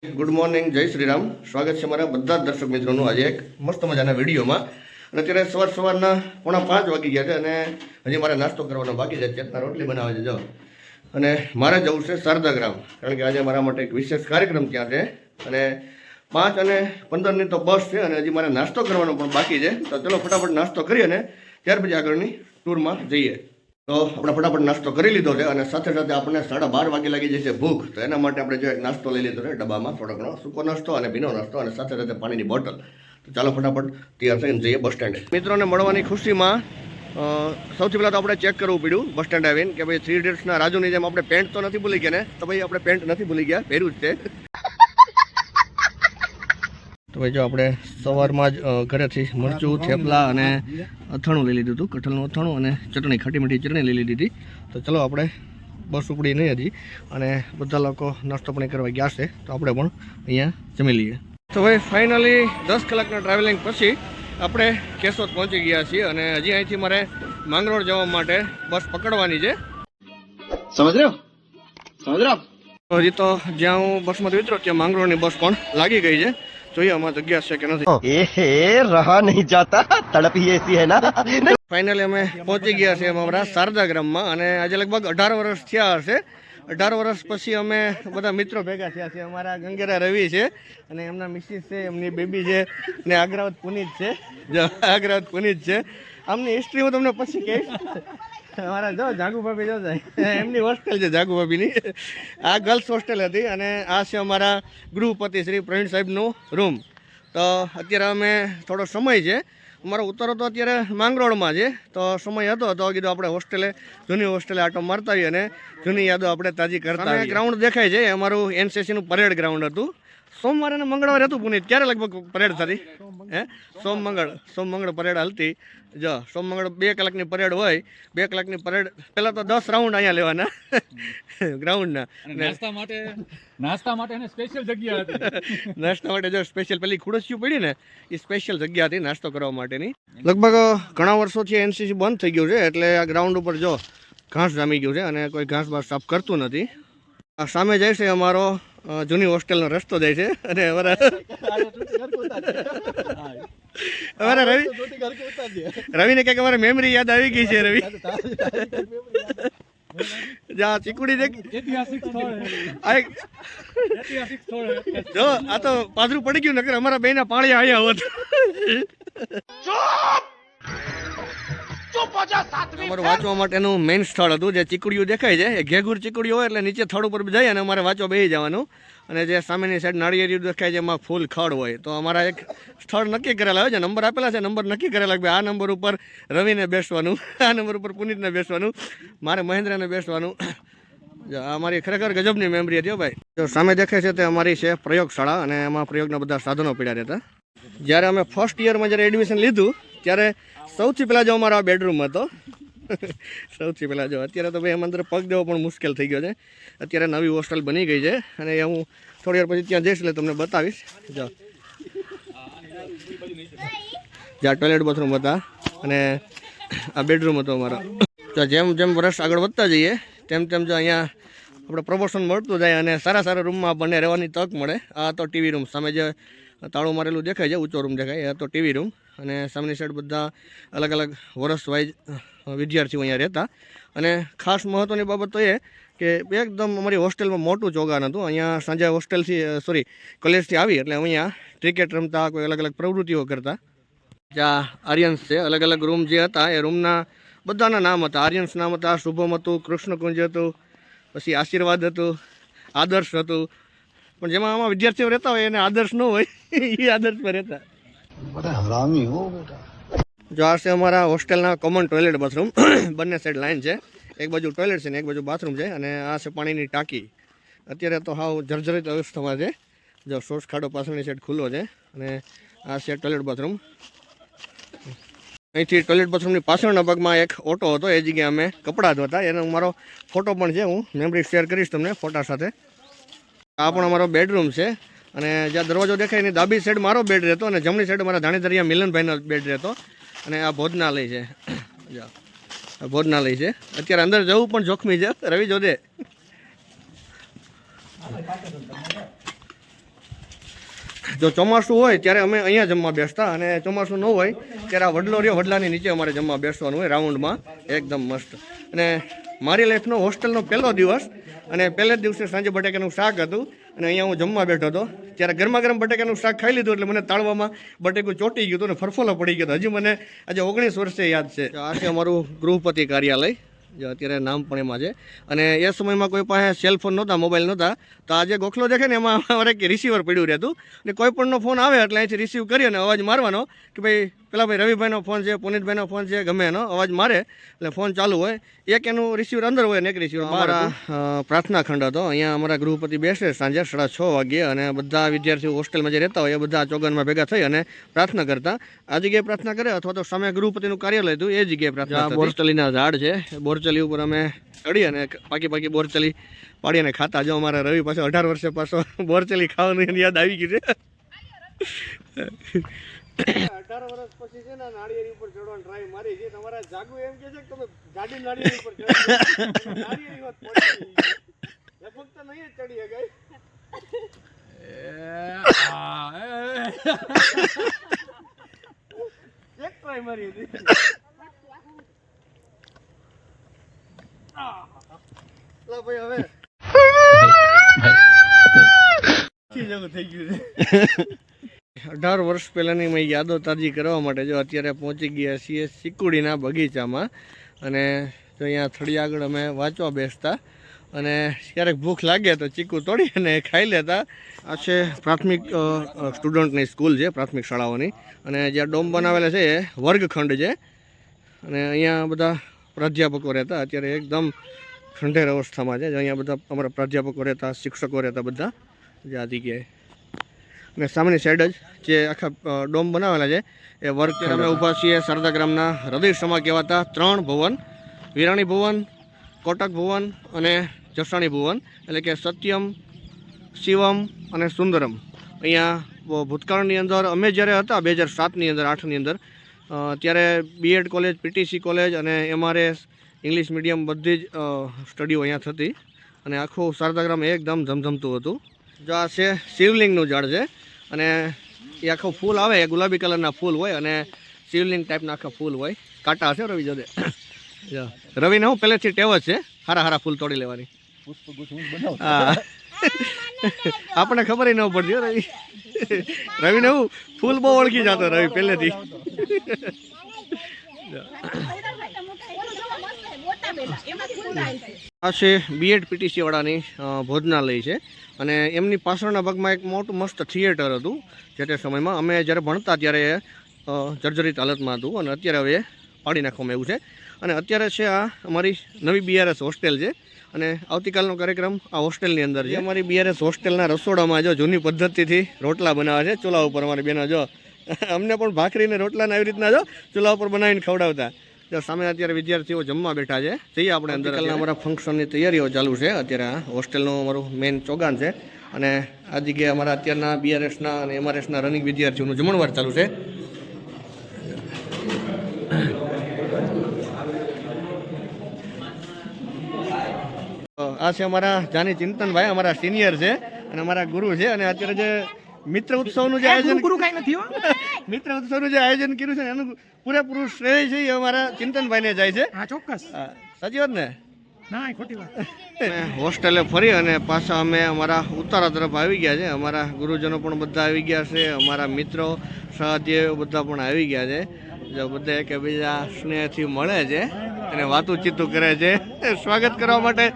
Good morning, જય શ્રી રામ. સ્વાગત છે મારા બધા જ દર્શક મિત્રોનું આજે એક મસ્ત મજાના વિડીયોમાં. અને અત્યારે સવારના 4:45 વાગી ગયા છે અને હજી મારે નાસ્તો કરવાનો બાકી છે. ચેતના રોટલી બનાવે છે જો. અને મારે જવું છે શારદા ગ્રામ, કારણ કે આજે મારા માટે એક વિશેષ કાર્યક્રમ ત્યાં છે અને 5 અને 15ની તો બસ છે અને હજી મારે નાસ્તો કરવાનો પણ બાકી છે. તો ચલો ફટાફટ નાસ્તો કરીએ અને ત્યાર પછી આગળની ટૂરમાં જઈએ. તો આપણે ફટાફટ નાસ્તો કરી લીધો છે અને સાથે સાથે આપણને 12:30 વાગે લાગી જશે ભૂખ. તો એના માટે આપણે જો એક નાસ્તો લઈ લીધો છે ડબ્બામાં, થોડો ઘણો સૂકો નાસ્તો અને ભીનો નાસ્તો અને સાથે સાથે પાણીની બોટલ. તો ચાલો ફટાફટ તૈયાર થઈને જઈએ બસ સ્ટેન્ડે. મિત્રોને મળવાની ખુશીમાં સૌથી પહેલાં તો આપણે ચેક કરવું પડ્યું બસ સ્ટેન્ડ આવીને કે ભાઈ 3 ઇડિયટ્સના રાજુની જેમ આપણે પેન્ટ તો નથી ભૂલી ગયા ને? તો ભાઈ આપણે પેન્ટ નથી ભૂલી ગયા, પહેર્યું જ છે. તો ભાઈ જો આપણે સવારમાં જ ઘરેથી મરચું, થેપલા અને અથાણું લઈ લીધું હતું, કઠલનું અથાણું અને ચટણી, ખાટી મીઠી ચટણી લઈ લીધી હતી. તો ચલો આપણે બસ ઉપડી નહીં હજી અને બધા લોકો નાસ્તો પાણી કરવા ગયા છે, તો આપણે પણ અહીંયા જમી લઈએ. તો ભાઈ ફાઇનલી 10 કલાકના ટ્રાવેલિંગ પછી આપણે કેશોદ પહોંચી ગયા છીએ અને હજી અહીંથી મારે માંગરોળ જવા માટે બસ પકડવાની છે. સમજ રહ્યો? હજી તો જ્યાં હું બસમાંથી ઉતર્યો ત્યાં માંગરોળની બસ પણ લાગી ગઈ છે. જોઈએ આમાં જગ્યા છે કે નથી. રહા નહીં જાતા, તડપ ही ऐसी है ना. ફાઇનલી અમે પહોંચી ગયા છીએ અમારા શારદા ગ્રામમાં અને આજે લગભગ 18 વર્ષ થયા હશે. 18 વર્ષ પછી અમે બધા મિત્રો ભેગા થયા છીએ. અમારા ગંગેરા રવિ છે અને એમના મિસિસ છે, એમની બેબી છે ને આગ્રાવત પુનિત છે. જો આગ્રાવત પુનિત છે. આમની હિસ્ટ્રી હું તમને પછી કહીશ. અમારા જો જાગુ ભાભી જો એમની હોસ્ટેલ છે જાગુ ભાભીની. આ ગર્લ્સ હોસ્ટેલ હતી અને આ છે અમારા ગૃહપતિ શ્રી પ્રવીણ સાહેબનું રૂમ. તો અત્યારે અમે થોડો સમય છે, અમારો ઉતારો તો અત્યારે માંગરોળમાં છે, તો સમય હતો તો કીધું આપણે હોસ્ટેલે, જૂની હોસ્ટેલે આટો મારતા આવીએ અને જૂની યાદો આપણે તાજી કરતા. ગ્રાઉન્ડ દેખાય છે, અમારું એનસીસીનું પરેડ ગ્રાઉન્ડ હતું. સોમવારે અને મંગળવારે હતું પુનિત. ક્યારે લગભગ પરેડ થતી? સોમ મંગળ પરેડ હાલતી. જો સોમ મંગળ 2 કલાકની પરેડ હોય. 2 કલાકની પરેડ પહેલાં તો 10 રાઉન્ડ અહીંયા લેવાના ગ્રાઉન્ડના. નાસ્તા માટે સ્પેશિયલ જગ્યા હતી. નાસ્તા માટે જો સ્પેશિયલ પેલી ખુડસિયું પડી ને એ સ્પેશિયલ જગ્યા હતી નાસ્તો કરવા માટેની. લગભગ ઘણા વર્ષોથી એનસીસી બંધ થઈ ગયું છે એટલે આ ગ્રાઉન્ડ ઉપર જો ઘાસ જામી ગયું છે અને કોઈ ઘાસ બાસ સાફ કરતું નથી. આ સામે જાય છે અમારો જૂની હોસ્ટેલનો રસ્તો જાય છે અને અમારા રવિને કંઈક અમારે મેમરી યાદ આવી ગઈ છે. રવિ જા ચીકુડી દેખ, જો આ તો પાદરું પડી ગયું, નકર અમારા બેના પાણી આવ્યા હોત. અમારું વાંચવા માટેનું મેઇન સ્થળ હતું જે ચીકુડીયું દેખાય છે, એ ઘેઘુર ચીકુડીયું હોય એટલે નીચે થડ ઉપર જઈ અને અમારે વાંચવા બેસી જવાનું. અને જે સામેની સાઈડ નાળિયેરિયું દેખાય છે એમાં ફૂલ ખડ હોય. તો અમારા એક સ્થળ નક્કી કરેલા હોય છે, નંબર આપેલા છે, નંબર નક્કી કરેલા કે આ નંબર ઉપર રવિને બેસવાનું, આ નંબર ઉપર પુનિતને બેસવાનું, મારે મહેન્દ્રને બેસવાનું. અમારી ખરેખર ગજબની મેમરી હતી ભાઈ. જો સામે દેખાય છે તે અમારી છે પ્રયોગશાળા અને એમાં પ્રયોગના બધા સાધનો પડ્યા રહેતા. જ્યારે અમે ફર્સ્ટ યરમાં જ્યારે એડમિશન લીધું ત્યારે સૌથી પહેલાં જો અમારો આ બેડરૂમ હતો. સૌથી પહેલાં જો, અત્યારે તો ભાઈ એમ અંદર પગ દેવો પણ મુશ્કેલ થઈ ગયો છે. અત્યારે નવી હોસ્ટેલ બની ગઈ છે અને હું થોડી વાર પછી ત્યાં જઈશ એટલે તમને બતાવીશ. જો જ્યાં ટોયલેટ બાથરૂમ હતા અને આ બેડરૂમ હતો અમારો. તો જેમ જેમ વર્ષ આગળ વધતા જઈએ તેમ તેમ જો અહીંયા આપણે પ્રમોશન મળતું જાય અને સારા સારા રૂમમાં આપણને રહેવાની તક મળે. આ તો ટીવી રૂમ, સામે જે તાળું મારેલું દેખાય છે ઊંચો રૂમ દેખાય, એ તો ટીવી રૂમ. અને સામેની સાઈડ બધા અલગ અલગ વર્ષ વાઇઝ વિદ્યાર્થીઓ અહીંયા રહેતા. અને ખાસ મહત્ત્વની બાબત તો એ કે એકદમ અમારી હોસ્ટેલમાં મોટું ચોગાન હતું. અહીંયા સાંજે કોલેજથી આવી એટલે અહીંયા ક્રિકેટ રમતા, કોઈ અલગ અલગ પ્રવૃત્તિઓ કરતા. જ્યાં આર્યન્સ છે, અલગ અલગ રૂમ જે હતા એ રૂમના બધાના નામ હતા. આર્યન્સ નામ હતા, શુભમ હતું, કૃષ્ણકુંજ હતું, પછી આશીર્વાદ હતું, આદર્શ હતું. પણ જેમાં આમાં વિદ્યાર્થીઓ રહેતા હોય એને આદર્શ ન હોય, એ આદર્શમાં રહેતા. જો આ છે અમારા હોસ્ટેલના કોમન ટોયલેટ બાથરૂમ. બંને સાઈડ લાઈન છે, એક બાજુ ટોયલેટ છે ને એક બાજુ બાથરૂમ છે. અને આ છે પાણીની ટાંકી. અત્યારે તો હાવ જર્જરિત અવસ્થામાં છે. જો સોર્સ ખાડો પાછળની સાઈડ ખુલ્લો છે અને આ છે ટોયલેટ બાથરૂમ. અહીંથી ટોયલેટ બાથરૂમની પાછળના ભાગમાં એક ઓટો હતો, એ જગ્યાએ અમે કપડાં ધોતા. એનો મારો ફોટો પણ છે, હું મેમરી શેર કરીશ તમને ફોટા સાથે. આ પણ અમારો બેડરૂમ છે અને જ્યાં દરવાજો દેખાય એની ડાબી સાઈડ મારો બેડ રહેતો અને જમણી સાઈડ મારા ધાણીધરિયા મિલનભાઈનો બેડ રહેતો. અને આ ભોજનાલય છે. આ ભોજનાલય છે. અત્યારે અંદર જવું પણ જોખમી છે. રવિ જોદે જો ચોમાસું હોય ત્યારે અમે અહીંયા જમવા બેસતા, અને ચોમાસું ન હોય ત્યારે આ વડલો રહ્યો, વડલાની નીચે અમારે જમવા બેસવાનું હોય રાઉન્ડમાં, એકદમ મસ્ત. અને મારી લાઈફનો હોસ્ટેલનો પહેલો દિવસ, અને પહેલે જ દિવસે સાંજે બટેકાનું શાક હતું, અને અહીંયા હું જમવા બેઠો હતો ત્યારે ગરમા ગરમ બટેકાનું શાક ખાઈ લીધું એટલે મને તાળવામાં બટેકું ચોંટી ગયું હતું અને ફરફોલો પડી ગયો હતો. હજી મને આજે 19 વર્ષે યાદ છે. આ છે અમારું ગૃહપતિ કાર્યાલય, જે અત્યારે નામ પણ એમાં છે. અને એ સમયમાં કોઈ પાસે સેલફોન નહોતા, મોબાઈલ નહોતા, તો આ જે ગોખલો દેખે ને એમાં અમારે કે રિસીવર પડ્યું રહેતું, અને કોઈ પણનો ફોન આવે એટલે અહીંથી રિસીવ કરી અને અવાજ મારવાનો કે ભાઈ પેલા ભાઈ રવિભાઈનો ફોન છે, પુનિતભાઈનો ફોન છે, ગમે એનો અવાજ મારે એટલે ફોન ચાલુ હોય. એક એનું રિસીવર અંદર હોય ને એક રિસીવર બહાર. પ્રાર્થના ખંડ હતો, અહીંયા અમારા ગૃહપતિ બેસે સાંજે 6:30 વાગ્યે, અને બધા વિદ્યાર્થીઓ હોસ્ટેલમાં જે રહેતા હોય એ બધા ચોગનમાં ભેગા થઈ અને પ્રાર્થના કરતા. આ જગ્યાએ પ્રાર્થના કરે અથવા તો સામે ગૃહપતિનું કાર્યાલય હતું એ જગ્યાએ પ્રાર્થના. બોરચલીના ઝાડ છે, બોરચલી ઉપર અમે ચડી અને પાકી બોરચલી પાડી અને ખાતા. જો અમારા રવિ પાસે 18 વર્ષે પાછો બોરચલી ખાવાનું યાદ આવી ગયું છે. 18 વર્ષ પછી છે ને નાળિયેરી ઉપર ચડવાની ટ્રાય મારી છે. તમારા જાગુ એમ કે છે કે તમે ગાડી નાળિયેરી ઉપર ચડો, નાળિયેરી વાત પડી એ ફક્ત નહીં જ ચડી ગઈ. એક ટ્રાય મારી હતી. લા ભાઈ હવે જેવું થઈ ગયું છે. 18 વર્ષ પહેલાંની મેં યાદો તાજી કરવા માટે જો અત્યારે પહોંચી ગયા છીએ ચીકુડીના બગીચામાં. અને જો અહીંયા થડી આગળ અમે વાંચવા બેસતા, અને ક્યારેક ભૂખ લાગે તો ચીકુ તોડી અને ખાઈ લેતા. આ છે પ્રાથમિક સ્ટુડન્ટની સ્કૂલ છે, પ્રાથમિક શાળાઓની. અને જ્યાં ડોમ બનાવેલા છે એ વર્ગખંડ છે, અને અહીંયા બધા પ્રાધ્યાપકો રહેતા. અત્યારે એકદમ ખંડેર અવસ્થામાં છે. અહીંયા બધા અમારા પ્રાધ્યાપકો રહેતા, શિક્ષકો રહેતા બધા જે આ જગ્યાએ. અને સામેની સાઈડ જ જે આખા ડોમ બનાવેલા છે એ વર્ગ. અમે ઊભા છીએ શારદા ગ્રામના હૃદય સમા કહેવાતા 3 ભુવન, વિરાણી ભુવન, કોટક ભુવન અને જસાણી ભુવન, એટલે કે સત્યમ, શિવમ અને સુંદરમ. અહીંયા ભૂતકાળની અંદર અમે જ્યારે હતા 2007ની અંદર 8ની અંદર ત્યારે બીએડ કોલેજ, પીટીસી કોલેજ અને MRS ઇંગ્લિશ મીડિયમ બધી જ સ્ટડીઓ અહીંયા થતી, અને આખું શારદા ગ્રામ એકદમ ધમધમતું હતું. જો આ છે શિવલિંગનું ઝાડ છે, અને એ આખું ફૂલ આવે, એ ગુલાબી કલરના ફૂલ હોય, અને શિવલિંગ ટાઈપના આખા ફૂલ હોય. કાંટા હશે રવિ જોડે. રવિને હું પહેલેથી ટેવ જ છે હારા ફૂલ તોડી લેવાની. હા, આપણે ખબર ન પડતી હો રવિ. રવિને હું ફૂલ બહુ ઓળખી જતો રવિ પહેલેથી. આ છે બીએડ પીટીસી વાળાની ભોજનાલય છે, અને એમની પાછળના ભાગમાં એક મોટું મસ્ત થિયેટર હતું. જે તે સમયમાં અમે જ્યારે ભણતા ત્યારે જર્જરિત હાલતમાં હતું, અને અત્યારે હવે પાડી નાખવામાં આવ્યું છે. અને અત્યારે છે આ અમારી નવી BRS હોસ્ટેલ છે, અને આવતીકાલનો કાર્યક્રમ આ હોસ્ટેલની અંદર છે. અમારી BRS હોસ્ટેલના રસોડામાં જો જૂની પદ્ધતિથી રોટલા બનાવે છે ચૂલા ઉપર. અમારી બેનો જો અમને પણ ભાખરીને રોટલાને આવી રીતના જો ચૂલા ઉપર બનાવીને ખવડાવતા. જો સામે અત્યારે વિદ્યાર્થીઓ જમવા બેઠા છે. જઈએ આપણે અંદર. અમારા ફંક્શનની તૈયારીઓ ચાલુ છે અત્યારે. આ હોસ્ટેલનું અમારું મેઇન ચોગાન છે, અને આ જગ્યાએ અમારા અત્યારના BRSના અને MRSના રનિંગ વિદ્યાર્થીઓનું જમણવાર ચાલુ છે. આ છે અમારા જાની ચિંતનભાઈ, અમારા સિનિયર છે અને અમારા ગુરુ છે. અને અત્યારે જે મિત્ર ઉત્સવનું જે આયોજન મિત્ર ઉત્સવનું જે આયોજન કર્યું છે એનું પૂરેપૂરું શ્રેય છે એ અમારા ચિંતનભાઈને જાય છે. હા ચોક્કસ. સાચી વાત ને? ના ખોટી વાત. હોસ્ટેલે ફરી અને પાછા અમે અમારા ઉતારા તરફ આવી ગયા છે. અમારા ગુરુજનો પણ બધા આવી ગયા છે, અમારા મિત્રો સહાધ્યાયીઓ બધા પણ આવી ગયા છે. જો બધા એકબીજા સ્નેહથી મળે છે અને વાતું કરે છે. સ્વાગત કરવા માટે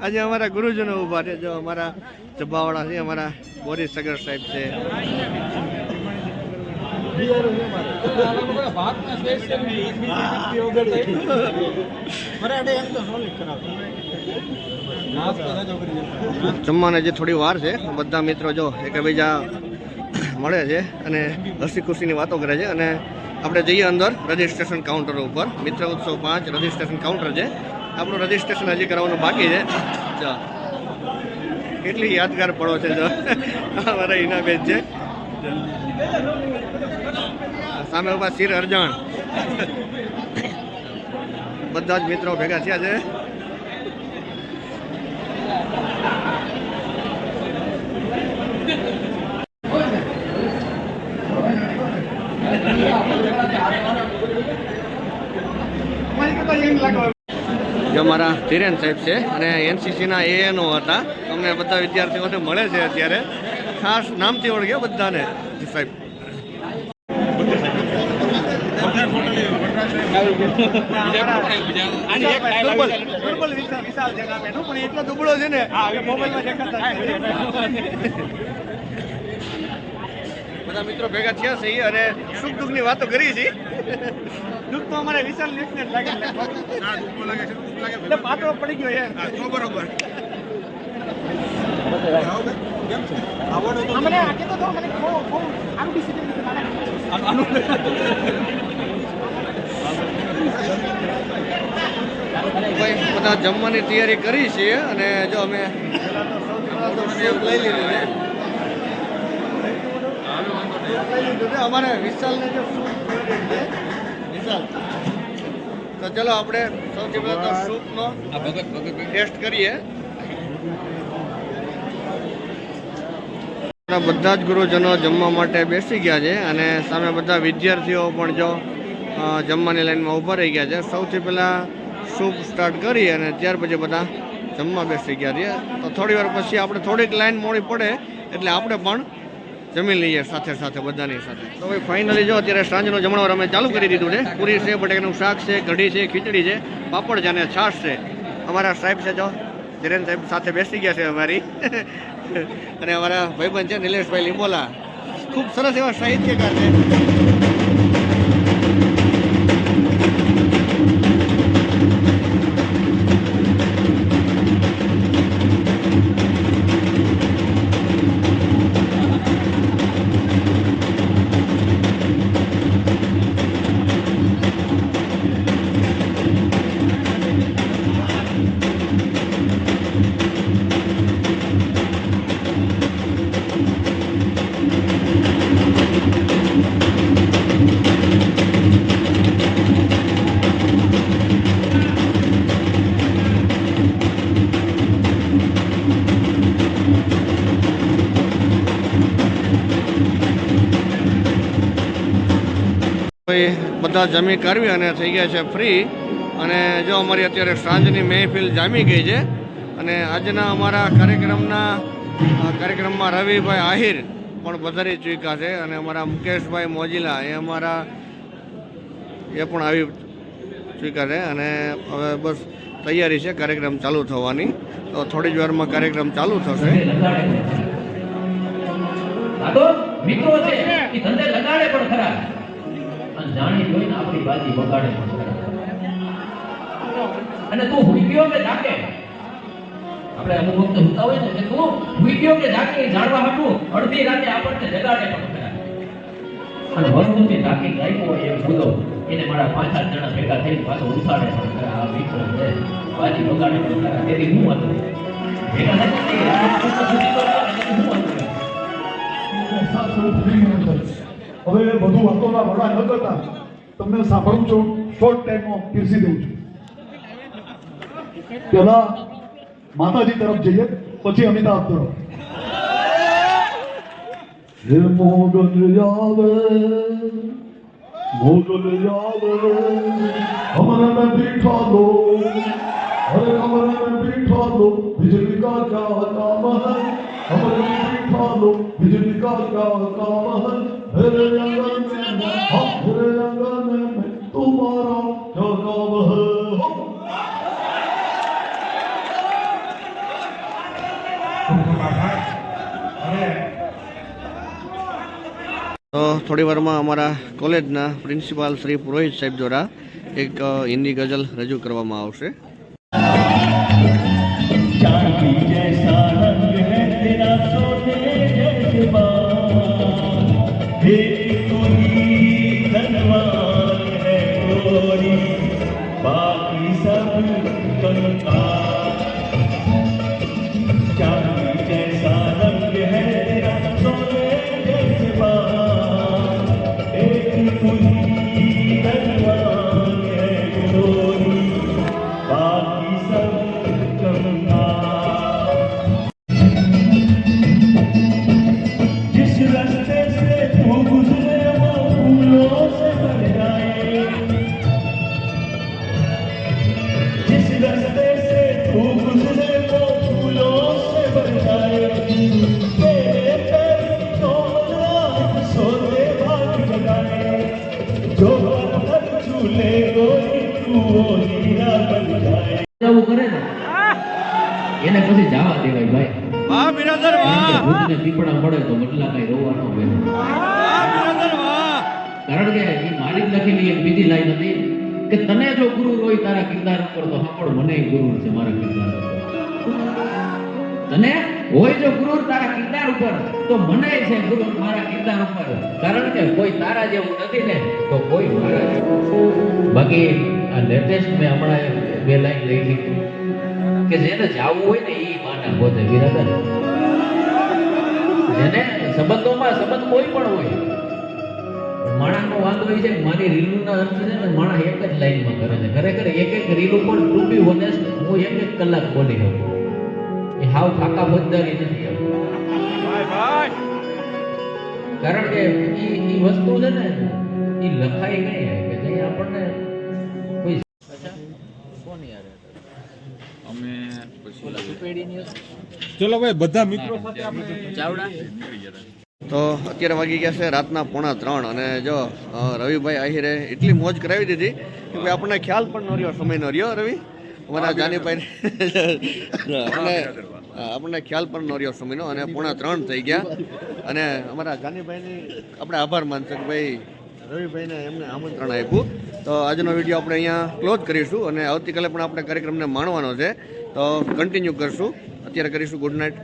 આજે અમારા ગુરુજનો ઊભા છે. જો અમારા જબ્બાવાળા છે, અમારા બોરી સગર સાહેબ છે. જમવાને જે થોડી વાર છે, બધા મિત્રો જો એકબીજા મળે છે અને હસી ખુશીની વાતો કરે છે. અને આપણે જઈએ અંદર રજિસ્ટ્રેશન કાઉન્ટર ઉપર. મિત્ર ઉત્સવ 5 રજિસ્ટ્રેશન કાઉન્ટર છે. આપણું રજિસ્ટ્રેશન હજી કરવાનું બાકી છે. જો કેટલી યાદગાર પળો છે. જો અમારા હિનાબેન છે, સામે ઉભા શિર અરજાણ. બધા જ મિત્રો ભેગા થયા છે. જે અમારા ધીરેન સાહેબ છે અને એનસીસીના એએનઓ હતા. અમને બધા વિદ્યાર્થીઓને મળે છે અત્યારે, ખાસ નામથી ઓળખે બધાને સાહેબ. એટલો દુબળો છે ને બધા મિત્રો ભેગા થયા છે અને સુખ દુઃખ ની વાતો કરી છે. દુઃખ તો અમારે વિશાલ ને લાગે પાતળો પડી ગયો યાર. બરોબર બધા જમવાની તૈયારી કરી છે અને જો અમે સેવ લઈ લીધું છે અમારે વિશાલને જો વિશાલ. તો ચલો આપણે સૌથી પહેલા તો સૂપનો ટેસ્ટ કરીએ. બધા જ ગુરુજનો જમવા માટે બેસી ગયા છે અને સામે બધા વિદ્યાર્થીઓ પણ જો જમવાની લાઈનમાં ઊભા રહી ગયા છે. સૌથી પહેલાં સૂપ સ્ટાર્ટ કરી અને ત્યાર પછી બધા જમવા બેસી ગયા છે. તો થોડી વાર પછી આપણે થોડીક લાઈન મોડી પડે એટલે આપણે પણ જમી લઈએ સાથે સાથે બધાની સાથે. તો ભાઈ ફાઇનલી જો અત્યારે સાંજનું જમણવાર અમે ચાલુ કરી દીધું છે. પૂરી છે, બટેકાનું શાક છે, કઢી છે, ખીચડી છે, પાપડ છે અને છાશ છે. અમારા સાહેબ છે જો ધીરેન સાહેબ સાથે બેસી ગયા છે અમારી અને અમારા ભાઈબંધ છે નિલેશભાઈ લીંબોલા, ખૂબ સરસ એવા સાહિત્યકાર છે. બધા જમી કરવી અને થઈ ગયા છે ફ્રી. અને જો અમારી અત્યારે સાંજની મહેફિલ જામી ગઈ છે અને આજના અમારા કાર્યક્રમમાં રવિભાઈ આહિર પણ પધારી ચૂક્યા છે અને અમારા મુકેશભાઈ મોજીલા એ પણ આવી ચૂક્યા છે અને હવે બસ તૈયારી છે કાર્યક્રમ ચાલુ થવાની. તો થોડી જ વારમાં કાર્યક્રમ ચાલુ થશે. મિત્રો છે એ ધંધે લગાડે પણ ખરા અને જાણી જોઈને આપણી બાજી બગાડે પણ ખરા. અને તું હુઈ ગયો કે જાગે, આપણે અમુક વખત હોતા હોય ને કે તું હુઈ ગયો કે જાગે જાણવા હતું અડધી રાતે આપણને જગાડે પણ ખરા. અને વરુણથી જાગી ગાયકો હોય એમ બોલો એને મારા 5-8 જણા ભેગા થઈને પાછો ઉછાળે પણ ખરા. આ મિત્રો છે બાજી બગાડે પણ ખરા. તેથી હું હતું ભેગા હવે વધુ વાતોના વડા ન કરતા તમને સાંભળું છું, શોર્ટ ટાઈમમાં પીરસી દઉં છું. પેલા માતાજી તરફ જઈએ, પછી અમિતાભ તરફ. હે મોગલ આવે હમરે મેં બીઠા લો, અરે હમરે મેં બીઠા લો, बिजली का क्या काम है, हमरे में बीठा लो, बिजली का क्या काम है, मेरे आंगन में तुम्हारा क्या काम है. તો થોડી વારમાં અમારા કોલેજના પ્રિન્સિપાલ શ્રી પુરોહિત સાહેબ દ્વારા એક હિન્દી ગઝલ રજૂ કરવામાં આવશે. जैसा रंग है तेरा सोने जैसे बाल, तू ही धनवान है गोरी, बाकी सब कंगाल. चांदी जैसा रंग है तेरा सोने जैसे बाल, तू ही धनवान है गोरी, बाकी सब जिस रास्ते से तू गुजरी वो हीरा बन जाए એવું કરે ને એને પછી જવા દેવાય ભાઈ. વાહ બિરાદર કારણ કે વાહ, ભૂતને પીપળા મળે તો બદલા કઈ રોવા ન હોય. વાહ બિરાદર વાહ. કારણ કે એ મારી જ લખેલી એક બીજી લાઈન હતી કે તને જો ગુરુ હોય તારા કિરદાર ઉપર તો સાંભળ મને ગુરુ છે મારા કિરદાર ઉપર. તને હોય જો ગુરુ તારા કિરદાર ઉપર તો મને છે ગુરુ મારા કિરદાર ઉપર. કારણ કે કોઈ તારા જેવું નથી ને તો કોઈ મારા જેવું. બાકી આ લેટેસ્ટ મેં હમણાં બે લાઈન લઈ કે જેને જાવું હોય ને એ માના પોતે બિરાદર. જેને સંબંધોમાં સંબંધ કોઈ પણ હોય, માણસનો વાંધો એ છે કે મારી રીલના અર્થ છે ને માણસ એક જ લાઈનમાં કરે છે. ખરેખર એક એક રીલ ઉપર ટુ બી ઓનેસ્ટ હું એક એક કલાક બોલી શકું. એ હાવ ફાકા ફોજદારી નથી એમ. કારણ કે ઈ વસ્તુ છે ને એ લખાઈ ગઈ કે જે આપણને કોઈ કોની યાર અમે પછી સુપેડીની ચલો ભાઈ બધા મિત્રો સાથે આપણે ચાવડા તો અત્યારે વાગી ગયા છે રાતના 2:45 અને જો રવિભાઈ આહિરે એટલી મોજ કરાવી દીધી કે ભાઈ આપણને ખ્યાલ પણ ન રહ્યો, સમય ન રહ્યો. રવિ અમારા જાનીભાઈ આપણને ખ્યાલ પણ ન રહ્યો સમયનો અને 2:45 થઈ ગયા. અને અમારા જાનીભાઈની આપણે આભાર માનશે કે ભાઈ રવિભાઈને એમને આમંત્રણ આપ્યું. તો આજનો વિડીયો આપણે અહીંયા ક્લોઝ કરીશું અને આવતીકાલે પણ આપણે કાર્યક્રમને માણવાનો છે તો કન્ટિન્યુ કરશું. અત્યારે કરીશું ગુડ નાઇટ.